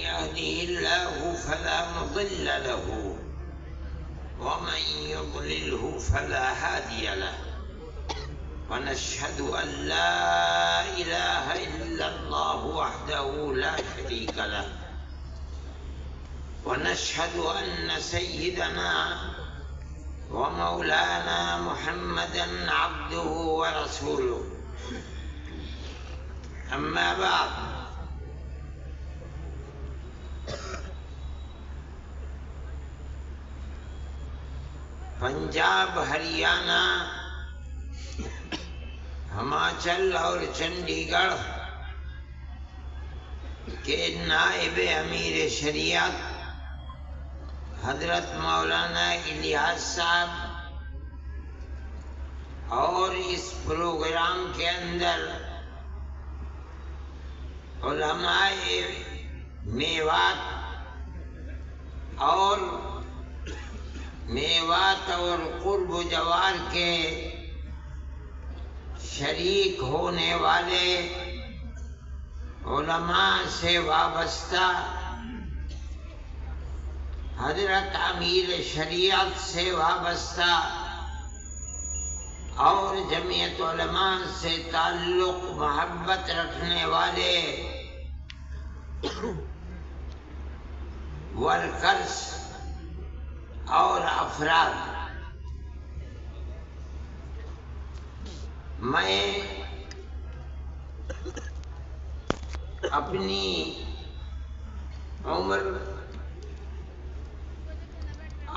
يهده الله فلا مضل له ومن يضلله فلا هادي له ونشهد أن لا إله إلا الله وحده لا شريك له ونشهد أن سيدنا ومولانا محمدًا عبده ورسوله. أما بعد، پنجاب، ہریانہ، ہماچل اور چنڈی گڑھ کے نائب امیر شریعت حضرت مولانا الیاس صاحب اور اس پروگرام کے اندر علماء میوات اور قرب و جوار کے شریک ہونے والے علماء سے وابستہ حضرت امیر شریعت سے وابستہ اور جمعیت علماء سے تعلق محبت رکھنے والے ورکرز اور افراد، میں اپنی عمر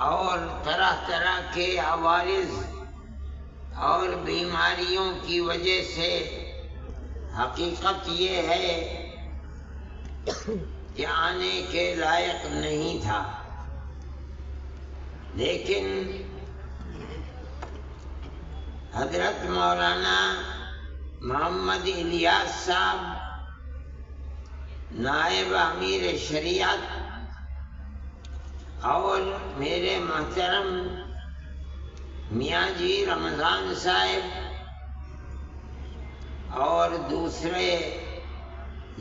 اور طرح طرح کے عوارض اور بیماریوں کی وجہ سے حقیقت یہ ہے کہ آنے کے لائق نہیں تھا، لیکن حضرت مولانا محمد الیاس صاحب نائب امیر شریعت اور میرے محترم میاں جی رمضان صاحب اور دوسرے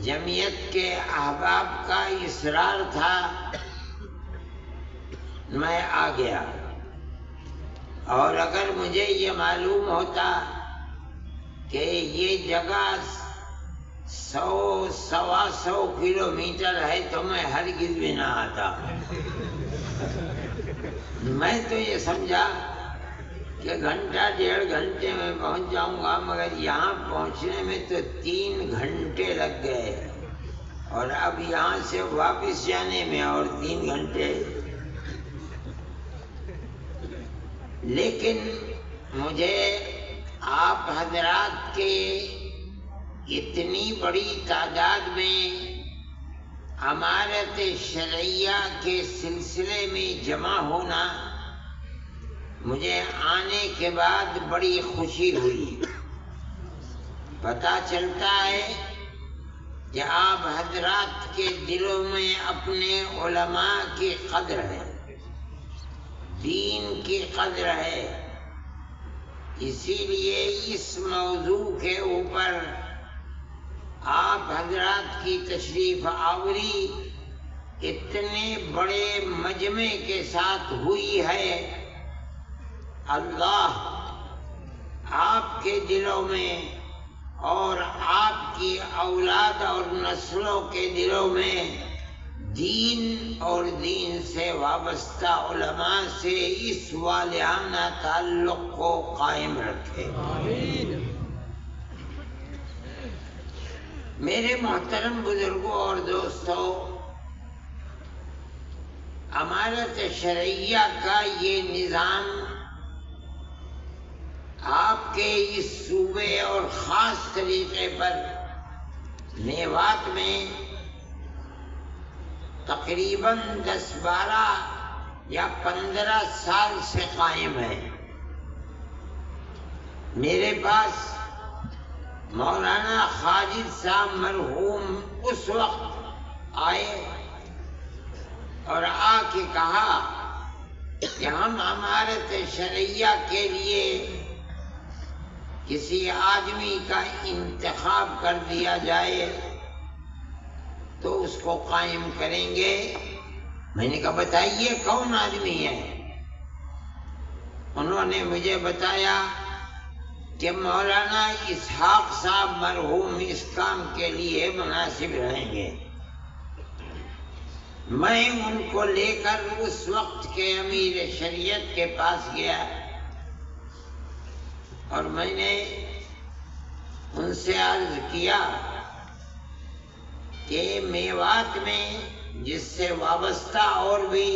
جمعیت کے احباب کا اصرار تھا، میں آ گیا۔ اور اگر مجھے یہ معلوم ہوتا کہ یہ جگہ 100-125 کلومیٹر ہے تو میں ہرگز بھی نہ آتا۔ میں تو یہ سمجھا کہ گھنٹہ 1.5 گھنٹے میں پہنچ جاؤں گا، مگر یہاں پہنچنے میں تو 3 گھنٹے لگ گئے، اور اب یہاں سے واپس جانے میں اور 3 گھنٹے۔ لیکن مجھے آپ حضرات کے اتنی بڑی تعداد میں امارت شرعیہ کے سلسلے میں جمع ہونا مجھے آنے کے بعد بڑی خوشی ہوئی۔ پتہ چلتا ہے کہ آپ حضرات کے دلوں میں اپنے علماء کی قدر ہے، دین کی قدر ہے، اسی لیے اس موضوع کے اوپر آپ حضرات کی تشریف آوری اتنے بڑے مجمع کے ساتھ ہوئی ہے۔ اللہ آپ کے دلوں میں اور آپ کی اولاد اور نسلوں کے دلوں میں دین اور دین سے وابستہ علماء سے اس والہانہ تعلق کو قائم رکھے۔ میرے محترم بزرگوں اور دوستوں، امارت شرعیہ کا یہ نظام آپ کے اس صوبے اور خاص طریقے پر میوات میں تقریباً 10-12 یا 15 سال سے قائم ہے۔ میرے پاس مولانا خالد صاحب مرحوم اس وقت آئے اور آ کے کہا کہ ہم امارت شرعیہ کے لیے کسی آدمی کا انتخاب کر دیا جائے تو اس کو قائم کریں گے۔ میں نے کہا بتائیے کون آدمی ہے؟ انہوں نے مجھے بتایا کہ مولانا اسحاق صاحب مرحوم اس کام کے لیے مناسب رہیں گے۔ میں ان کو لے کر اس وقت کے امیر شریعت کے پاس گیا اور میں نے ان سے عرض کیا کہ میوات میں جس سے وابستہ اور بھی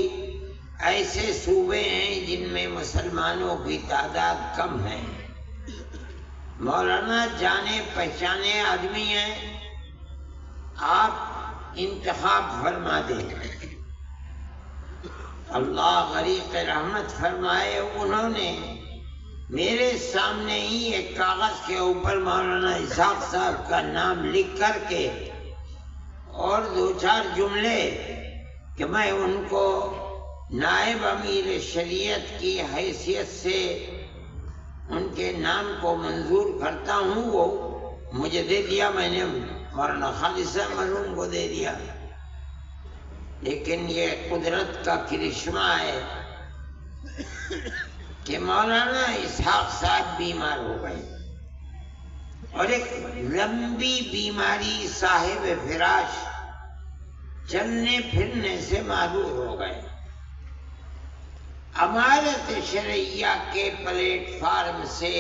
ایسے صوبے ہیں جن میں مسلمانوں کی تعداد کم ہے، مولانا جانے پہچانے آدمی ہیں، آپ انتخاب فرما دیں۔ اللہ غریق رحمت فرمائے، انہوں نے میرے سامنے ہی ایک کاغذ کے اوپر مولانا اسحاق صاحب کا نام لکھ کر کے اور 2-4 جملے کہ میں ان کو نائب امیر شریعت کی حیثیت سے ان کے نام کو منظور کرتا ہوں، وہ مجھے دے دیا۔ میں نے مولانا خالد صاحب مرحوم کو دے دیا۔ لیکن یہ قدرت کا کرشمہ ہے کہ مولانا اسحاق صاحب بیمار ہو گئے اور ایک لمبی بیماری صاحب فراش، چلنے پھرنے سے معذور ہو گئے۔ امارت شرعیہ کے پلیٹ فارم سے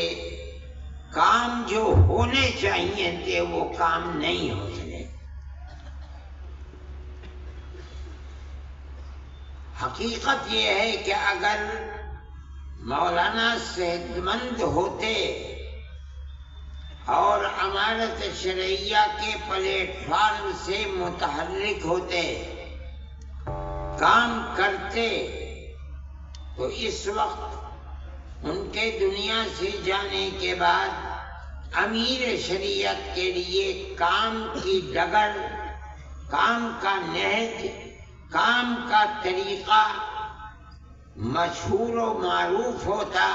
کام جو ہونے چاہیے تھے وہ کام نہیں ہو سکے۔ حقیقت یہ ہے کہ اگر مولانا صحت مند ہوتے اور امارت شرعیہ کے پلیٹ فارم سے متحرک ہوتے، کام کرتے، تو اس وقت ان کے دنیا سے جانے کے بعد امیر شریعت کے لیے کام کی ڈگر، کام کا نہج، کام کا طریقہ مشہور و معروف ہوتا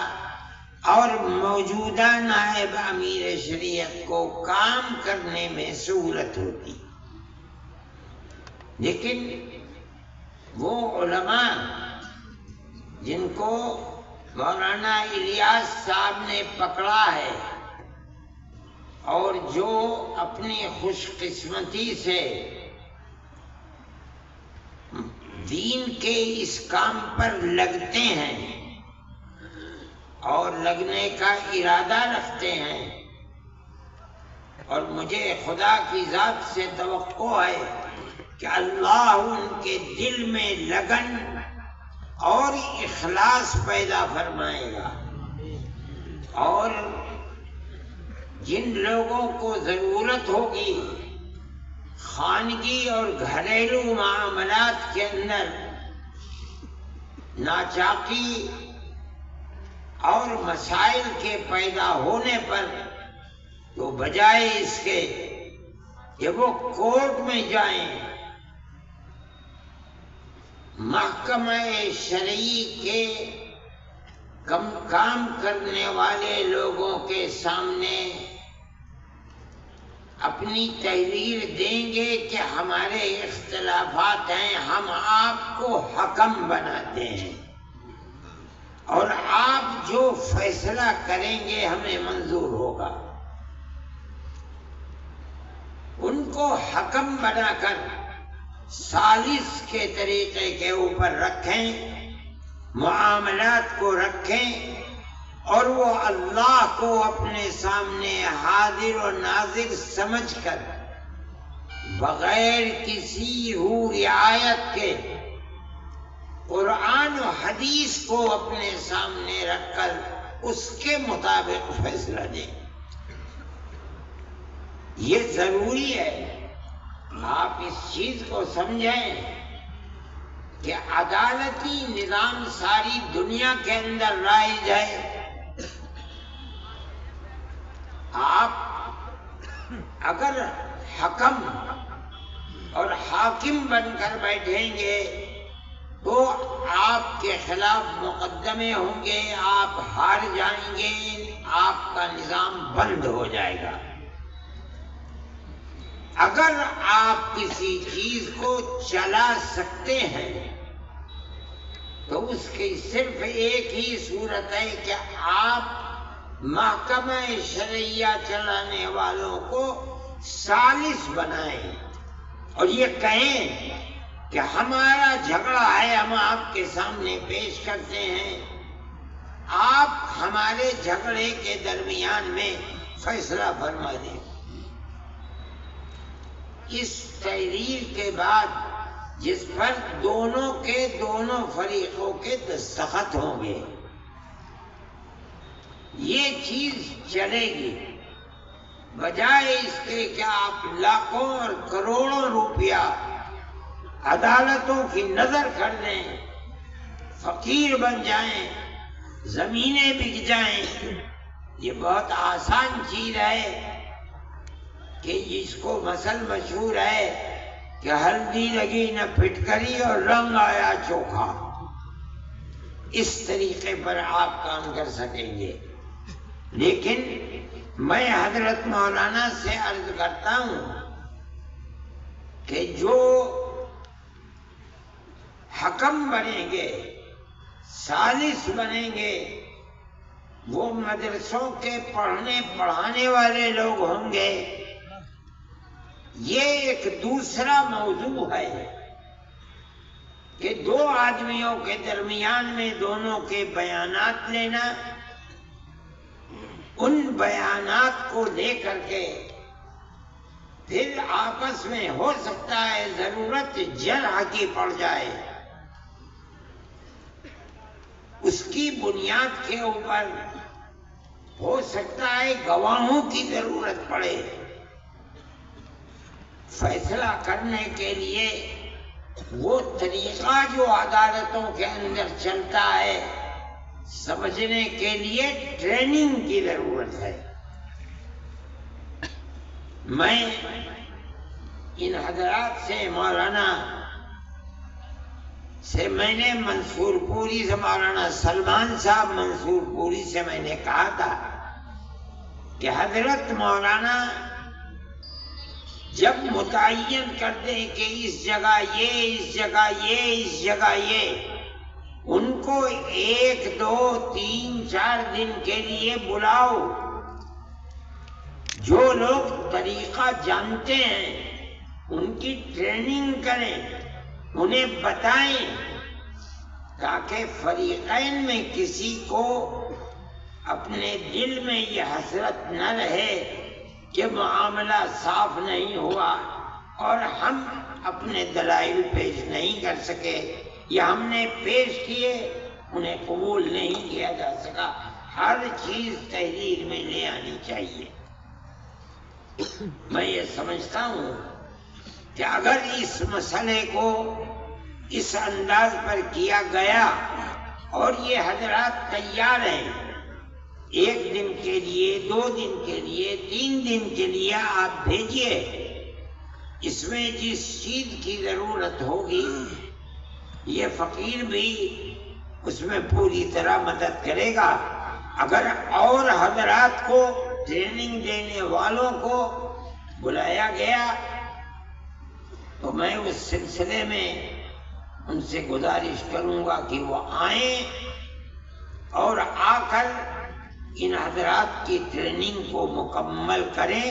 اور موجودہ نائب امیر شریعت کو کام کرنے میں سہولت ہوتی۔ لیکن وہ علماء جن کو مولانا الیاس صاحب نے پکڑا ہے اور جو اپنی خوش قسمتی سے دین کے اس کام پر لگتے ہیں اور لگنے کا ارادہ رکھتے ہیں، اور مجھے خدا کی ذات سے توقع ہے کہ اللہ ان کے دل میں لگن اور اخلاص پیدا فرمائے گا، اور جن لوگوں کو ضرورت ہوگی خانگی اور گھریلو معاملات کے اندر ناچاقی اور مسائل کے پیدا ہونے پر، تو بجائے اس کے کہ وہ کورٹ میں جائیں، محکمہ شرعی کے کام کرنے والے لوگوں کے سامنے اپنی تحریر دیں گے کہ ہمارے اختلافات ہیں، ہم آپ کو حکم بناتے ہیں اور آپ جو فیصلہ کریں گے ہمیں منظور ہوگا، ان کو حکم بنا کر ثالث کے طریقے کے اوپر رکھیں، معاملات کو رکھیں، اور وہ اللہ کو اپنے سامنے حاضر و ناظر سمجھ کر بغیر کسی رعایت کے قرآن و حدیث کو اپنے سامنے رکھ کر اس کے مطابق فیصلہ دیں۔ یہ ضروری ہے آپ اس چیز کو سمجھیں کہ عدالتی نظام ساری دنیا کے اندر رائج ہے۔ آپ اگر حکم اور حاکم بن کر بیٹھیں گے تو آپ کے خلاف مقدمے ہوں گے، آپ ہار جائیں گے، آپ کا نظام بند ہو جائے گا۔ اگر آپ کسی چیز کو چلا سکتے ہیں تو اس کی صرف ایک ہی صورت ہے کہ آپ محکمہ شرعیہ چلانے والوں کو ثالث بنائیں اور یہ کہیں کہ ہمارا جھگڑا ہے، ہم آپ کے سامنے پیش کرتے ہیں، آپ ہمارے جھگڑے کے درمیان میں فیصلہ فرما دیں۔ اس تحریر کے بعد جس پر دونوں فریقوں کے دستخط ہوں گے یہ چیز چلے گی، بجائے اس کے کہ آپ لاکھوں اور کروڑوں روپیہ عدالتوں کی نظر کر دیں، فقیر بن جائیں، زمینیں بک جائیں۔ یہ بہت آسان چیز ہے کہ جس کو مثل مشہور ہے کہ ہلدی لگی نہ پھٹکری اور رنگ آیا چوکھا، اس طریقے پر آپ کام کر سکیں گے۔ لیکن میں حضرت مولانا سے عرض کرتا ہوں کہ جو حکم بنیں گے، ثالث بنیں گے، وہ مدرسوں کے پڑھانے والے لوگ ہوں گے۔ یہ ایک دوسرا موضوع ہے کہ دو آدمیوں کے درمیان میں دونوں کے بیانات لینا، ان بیانات کو لے کر کے پھر آپس میں ہو سکتا ہے ضرورت جرح کی پڑ جائے، اس کی بنیاد کے اوپر ہو سکتا ہے گواہوں کی ضرورت پڑے۔ فیصلہ کرنے کے لیے وہ طریقہ جو عدالتوں کے اندر چلتا ہے، سمجھنے کے لیے ٹریننگ کی ضرورت ہے۔ میں ان حضرات سے مولانا سے میں نے منصور پوری سے مولانا سلمان صاحب منصور پوری سے میں نے کہا تھا کہ حضرت مولانا جب متعین کر دیں کہ اس جگہ یہ، اس جگہ یہ، اس جگہ یہ، ان کو 1 2 3 4 دن کے لیے بلاؤ، جو لوگ طریقہ جانتے ہیں ان کی ٹریننگ کریں، انہیں بتائیں، تاکہ فریقین میں کسی کو اپنے دل میں یہ حسرت نہ رہے کہ معاملہ صاف نہیں ہوا اور ہم اپنے دلائل پیش نہیں کر سکے، یا ہم نے پیش کیے انہیں قبول نہیں کیا جا سکا۔ ہر چیز تحریر میں لے آنی چاہیے۔ میں یہ سمجھتا ہوں کہ اگر اس مسئلے کو اس انداز پر کیا گیا اور یہ حضرات تیار ہیں، 1 دن کے لیے، 2 دن کے لیے، 3 دن کے لیے آپ بھیجیے، اس میں جس چیز کی ضرورت ہوگی یہ فقیر بھی اس میں پوری طرح مدد کرے گا۔ اگر اور حضرات کو، ٹریننگ دینے والوں کو بلایا گیا تو میں اس سلسلے میں ان سے گزارش کروں گا کہ وہ آئیں اور آ کر ان حضرات کی ٹریننگ کو مکمل کریں،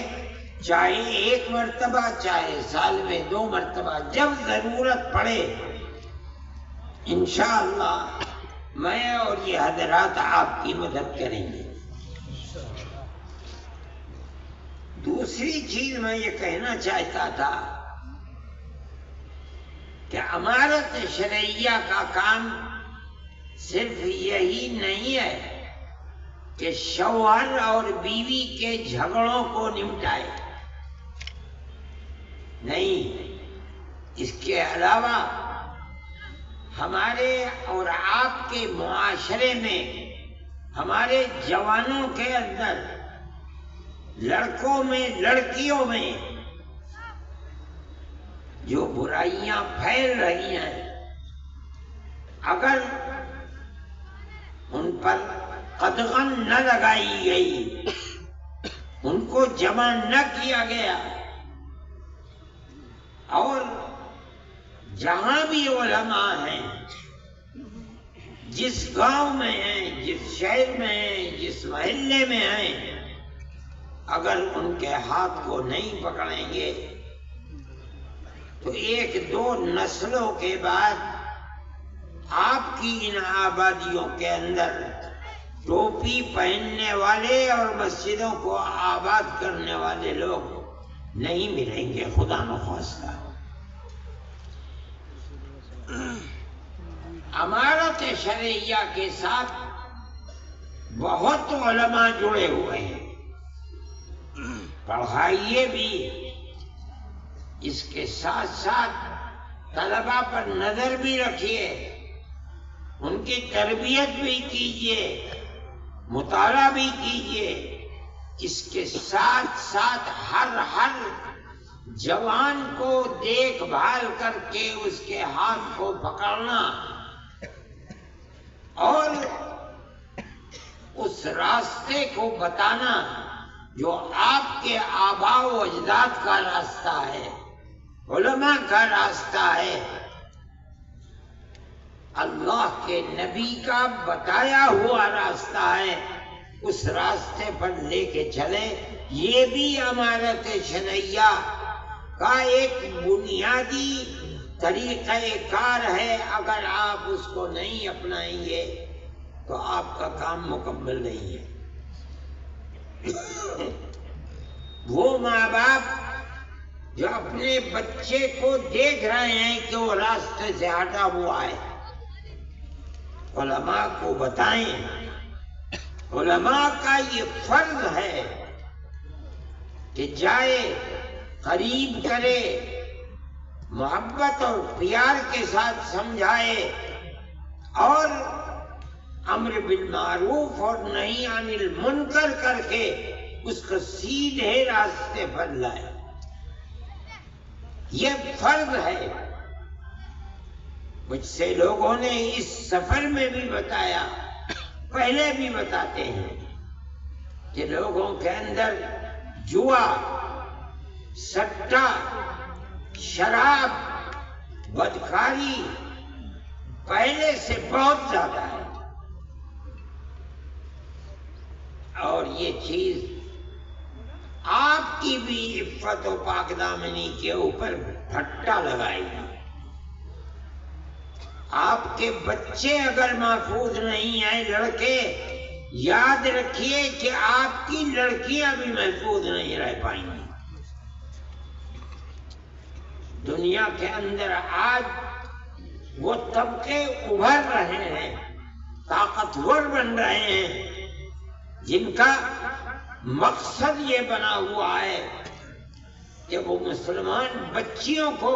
چاہے 1 مرتبہ، چاہے سال میں 2 مرتبہ، جب ضرورت پڑے انشاءاللہ میں اور یہ حضرات آپ کی مدد کریں گے۔ دوسری چیز میں یہ کہنا چاہتا تھا کہ امارت شرعیہ کا کام صرف یہی نہیں ہے کہ شوہر اور بیوی کے جھگڑوں کو نمٹائے، نہیں، اس کے علاوہ ہمارے اور آپ کے معاشرے میں، ہمارے جوانوں کے اندر، لڑکوں میں، لڑکیوں میں جو برائیاں پھیل رہی ہیں، اگر ان پر قدغن نہ لگائی گئی، ان کو جمع نہ کیا گیا اور جہاں بھی علماء ہیں، جس گاؤں میں ہیں، جس شہر میں ہیں، جس محلے میں ہیں، اگر ان کے ہاتھ کو نہیں پکڑیں گے تو ایک دو نسلوں کے بعد آپ کی ان آبادیوں کے اندر ٹوپی پہننے والے اور مسجدوں کو آباد کرنے والے لوگ نہیں ملیں گے، خدا نخواستہ۔ امارت شرعیہ کے ساتھ بہت علماء جڑے ہوئے ہیں، پڑھائیے بھی، اس کے ساتھ ساتھ طلباء پر نظر بھی رکھیے، ان کی تربیت بھی کیجیے، مطالعہ بھی کیجیے، اس کے ساتھ ساتھ ہر جوان کو دیکھ بھال کر کے اس کے ہاتھ کو پکڑنا اور اس راستے کو بتانا جو آپ کے آباء و اجداد کا راستہ ہے، علماء کا راستہ ہے، اللہ کے نبی کا بتایا ہوا راستہ ہے، اس راستے پر لے کے چلے۔ یہ بھی امارت شرعیہ کا ایک بنیادی طریقہ کار ہے، اگر آپ اس کو نہیں اپنائیں گے تو آپ کا کام مکمل نہیں ہے۔ وہ ماں باپ جو اپنے بچے کو دیکھ رہے ہیں کہ وہ راستے سے ہٹا ہوا ہے، علماء کو بتائیں۔ علماء کا یہ فرض ہے کہ جائے، قریب کرے، محبت اور پیار کے ساتھ سمجھائے اور امر بالمعروف اور نہی عن المنکر کر کے اس کو سیدھے راستے پر لائے۔ یہ فرض ہے۔ مجھ سے لوگوں نے اس سفر میں بھی بتایا، پہلے بھی بتاتے ہیں کہ لوگوں کے اندر جوا، سٹا، شراب، بدکاری پہلے سے بہت زیادہ ہے، اور یہ چیز آپ کی بھی عفت و پاک دامنی کے اوپر پھٹا لگائے گی۔ آپ کے بچے اگر محفوظ نہیں ہیں، لڑکے، یاد رکھیے کہ آپ کی لڑکیاں بھی محفوظ نہیں رہ پائیں گی۔ دنیا کے اندر آج وہ طبقے ابھر رہے ہیں، طاقتور بن رہے ہیں، جن کا مقصد یہ بنا ہوا ہے کہ وہ مسلمان بچیوں کو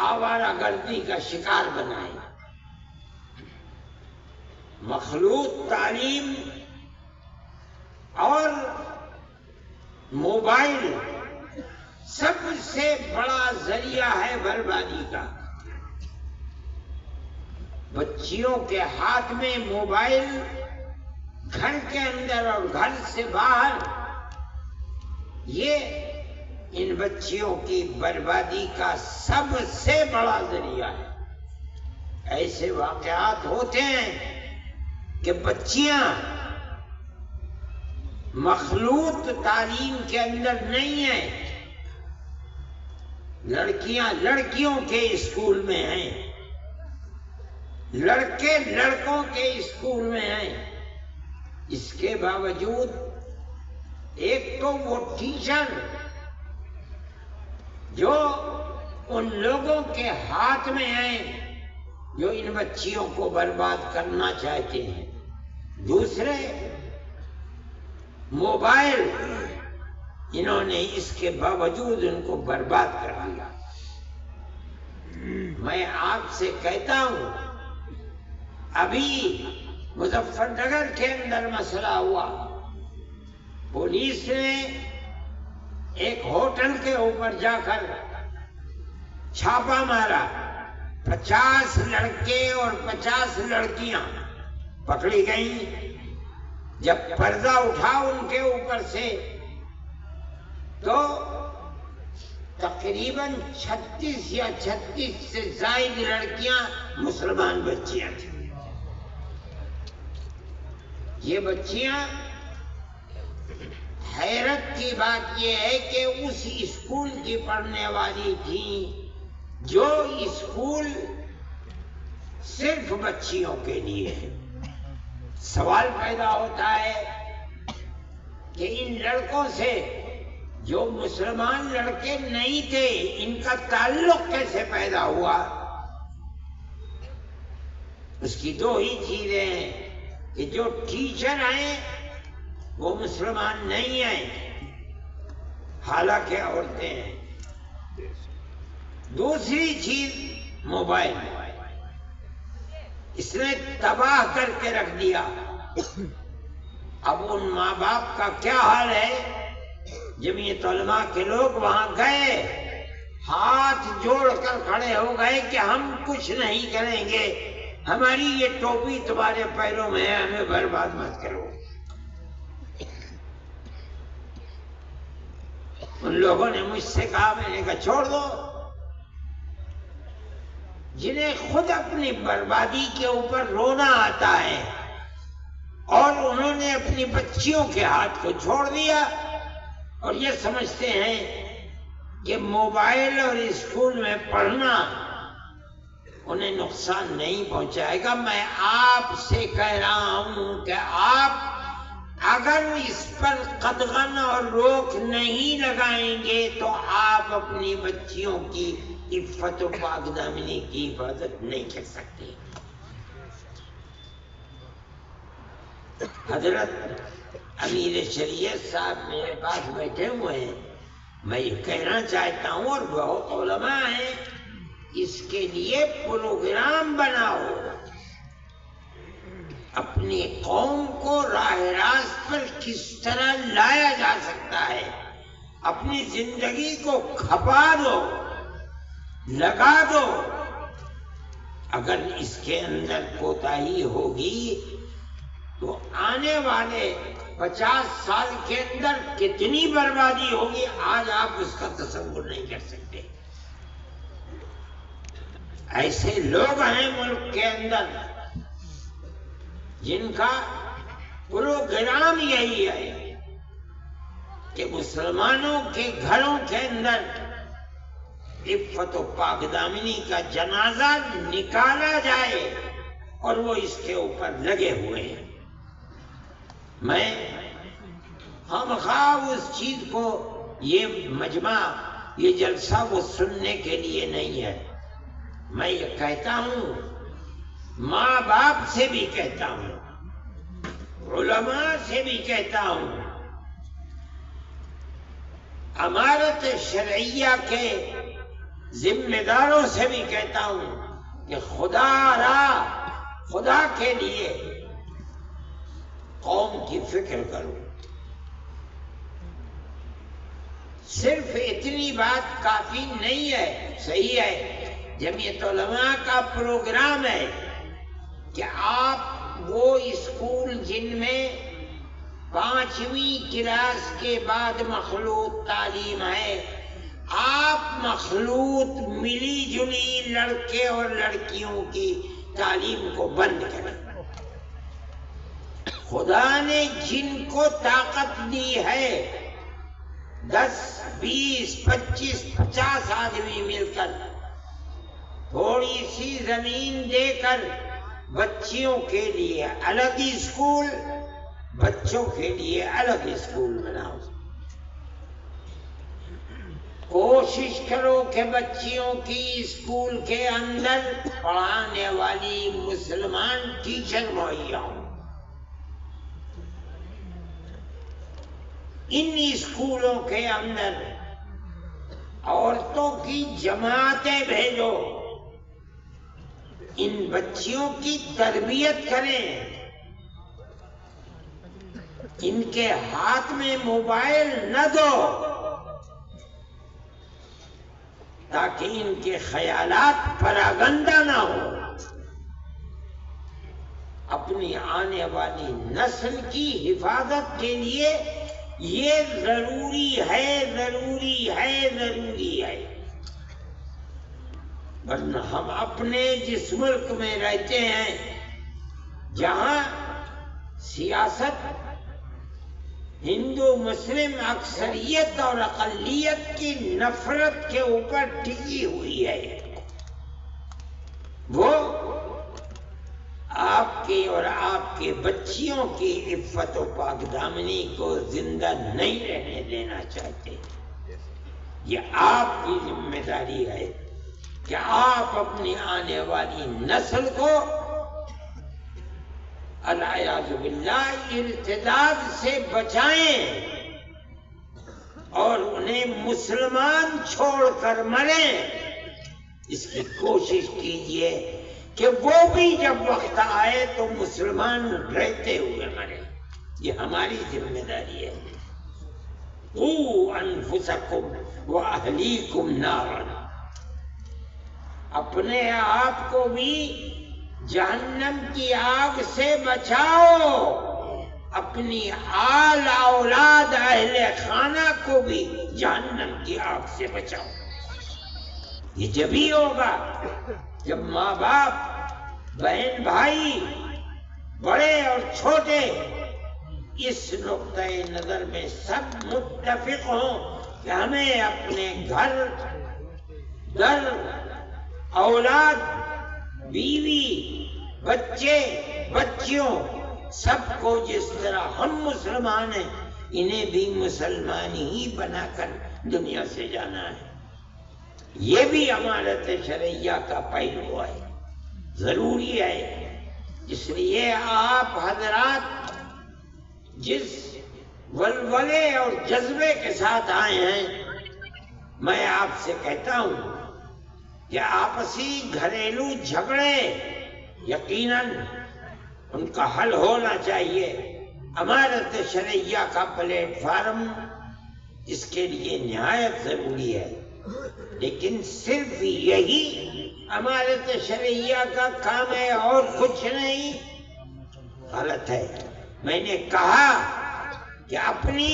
آوارہ گردی کا شکار بنائے۔ مخلوط تعلیم اور موبائل سب سے بڑا ذریعہ ہے بربادی کا۔ بچیوں کے ہاتھ میں موبائل، گھر کے اندر اور گھر سے باہر، یہ ان بچیوں کی بربادی کا سب سے بڑا ذریعہ ہے۔ ایسے واقعات ہوتے ہیں کہ بچیاں مخلوط تعلیم کے اندر نہیں ہیں، لڑکیاں لڑکیوں کے اسکول میں ہیں، لڑکے لڑکوں کے اسکول میں ہیں۔ اس کے باوجود ایک تو وہ ٹیچر جو ان لوگوں کے ہاتھ میں ہیں جو ان بچیوں کو برباد کرنا چاہتے ہیں، دوسرے موبائل، انہوں نے اس کے باوجود ان کو برباد کر دیا۔ میں آپ سے کہتا ہوں، ابھی مظفر نگر کے اندر مسئلہ ہوا، پولیس نے ایک ہوٹل کے اوپر جا کر چھاپا مارا، 50 لڑکے اور 50 لڑکیاں پکڑی گئیں۔ جب پردہ اٹھا ان کے اوپر سے تو تقریباً 36 یا 36 سے زائد لڑکیاں مسلمان بچیاں تھیں۔ یہ بچیاں، حیرت کی بات یہ ہے کہ اس اسکول کی پڑھنے والی تھیں جو اسکول صرف بچیوں کے لیے ہے۔ سوال پیدا ہوتا ہے کہ ان لڑکوں سے جو مسلمان لڑکے نہیں تھے ان کا تعلق کیسے پیدا ہوا؟ اس کی دو ہی چیزیں ہیں کہ جو ٹیچر ہیں وہ مسلمان نہیں ہیں، حالانکہ عورتیں ہیں۔ دوسری چیز موبائل، اس نے تباہ کر کے رکھ دیا۔ اب ان ماں باپ کا کیا حال ہے؟ جمعیت علماء کے لوگ وہاں گئے، ہاتھ جوڑ کر کھڑے ہو گئے کہ ہم کچھ نہیں کریں گے، ہماری یہ ٹوپی تمہارے پیروں میں ہے، ہمیں برباد مت کرو۔ ان لوگوں نے مجھ سے کہا، میں نے کہا چھوڑ دو۔ جنہیں خود اپنی بربادی کے اوپر رونا آتا ہے اور انہوں نے اپنی بچیوں کے ہاتھ کو چھوڑ دیا اور یہ سمجھتے ہیں کہ موبائل اور اسکول میں پڑھنا انہیں نقصان نہیں پہنچائے گا۔ میں آپ سے کہہ رہا ہوں کہ آپ اگر اس پر قدغن اور روک نہیں لگائیں گے تو آپ اپنی بچیوں کی عفت و پاک دامنی کی حفاظت نہیں کر سکتے۔ حضرت امیر شریعت صاحب میرے پاس بیٹھے ہوئے ہیں، میں یہ کہنا چاہتا ہوں اور بہت علماء ہیں، اس کے لیے پروگرام بناؤ، اپنی قوم کو راہ راست پر کس طرح لایا جا سکتا ہے، اپنی زندگی کو کھپا دو، لگا دو۔ اگر اس کے اندر کوتاہی ہوگی تو آنے والے 50 سال کے اندر کتنی بربادی ہوگی آج آپ اس کا تصور نہیں کر سکتے۔ ایسے لوگ ہیں ملک کے اندر جن کا پروگرام یہی ہے کہ مسلمانوں کے گھروں کے اندر عفت و پاک دامنی کا جنازہ نکالا جائے اور وہ اس کے اوپر لگے ہوئے ہیں۔ میں خواہ اس چیز کو، یہ مجمع، یہ جلسہ وہ سننے کے لیے نہیں ہے، میں یہ کہتا ہوں، ماں باپ سے بھی کہتا ہوں، علماء سے بھی کہتا ہوں، امارت شرعیہ کے ذمہ داروں سے بھی کہتا ہوں کہ خدا کے لیے قوم کی فکر کرو۔ صرف اتنی بات کافی نہیں ہے، صحیح ہے، جمعیت علماء کا پروگرام ہے کہ آپ وہ اسکول جن میں 5ویں کلاس کے بعد مخلوط تعلیم ہے، آپ مخلوط ملی جلی لڑکے اور لڑکیوں کی تعلیم کو بند کریں۔ خدا نے جن کو طاقت دی ہے، 10 20 25 50 آدمی مل کر تھوڑی سی زمین دے کر بچیوں کے لیے الگ اسکول، بچوں کے لیے الگ اسکول بناؤ۔ کوشش کرو کہ بچیوں کی اسکول کے اندر پڑھانے والی مسلمان ٹیچر مہیا ہوں۔ ان اسکولوں کے اندر عورتوں کی جماعتیں بھیجو، ان بچیوں کی تربیت کریں، ان کے ہاتھ میں موبائل نہ دو تاکہ ان کے خیالات پراگندہ نہ ہو۔ اپنی آنے والی نسل کی حفاظت کے لیے یہ ضروری ہے، ضروری ہے، ضروری ہے، ورنہ ہم اپنے جس ملک میں رہتے ہیں جہاں سیاست ہندو مسلم اکثریت اور اقلیت کی نفرت کے اوپر ٹکی ہوئی ہے، وہ آپ کی اور آپ کے بچیوں کی عفت و پاک دامنی کو زندہ نہیں رہنے دینا چاہتے۔ یہ آپ کی ذمہ داری ہے کہ آپ اپنی آنے والی نسل کو العیاذ باللہ ارتداد سے بچائیں اور انہیں مسلمان چھوڑ کر مریں۔ اس کی کوشش کیجئے کہ وہ بھی جب وقت آئے تو مسلمان رہتے ہوئے مریں۔ یہ ہماری ذمہ داری ہے۔ قُوا أَنفُسَكُمْ وَأَهْلِيكُمْ نَارًا، اپنے آپ کو بھی جہنم کی آگ سے بچاؤ، اپنی آل اولاد اہل خانہ کو بھی جہنم کی آگ سے بچاؤ۔ یہ جبھی ہوگا جب ماں باپ، بہن بھائی، بڑے اور چھوٹے اس نقطۂ نظر میں سب متفق ہوں کہ ہمیں اپنے گھر، در، اولاد، بیوی، بچے، بچیوں، سب کو جس طرح ہم مسلمان ہیں انہیں بھی مسلمان ہی بنا کر دنیا سے جانا ہے۔ یہ بھی امانت شرعیہ کا پہلو ہے، ضروری ہے۔ اس لیے آپ حضرات جس ولولے اور جذبے کے ساتھ آئے ہیں، میں آپ سے کہتا ہوں کہ آپسی گھریلو جھگڑے یقیناً ان کا حل ہونا چاہیے۔ امانت شرعیہ کا پلیٹ فارم اس کے لیے نہایت ضروری ہے، لیکن صرف یہی امانت شرعیہ کا کام ہے اور کچھ نہیں، غلط ہے۔ میں نے کہا کہ اپنی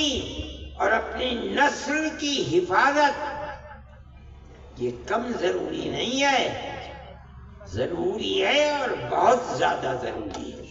اور اپنی نسل کی حفاظت یہ کم ضروری نہیں ہے، ضروری ہے اور بہت زیادہ ضروری ہے۔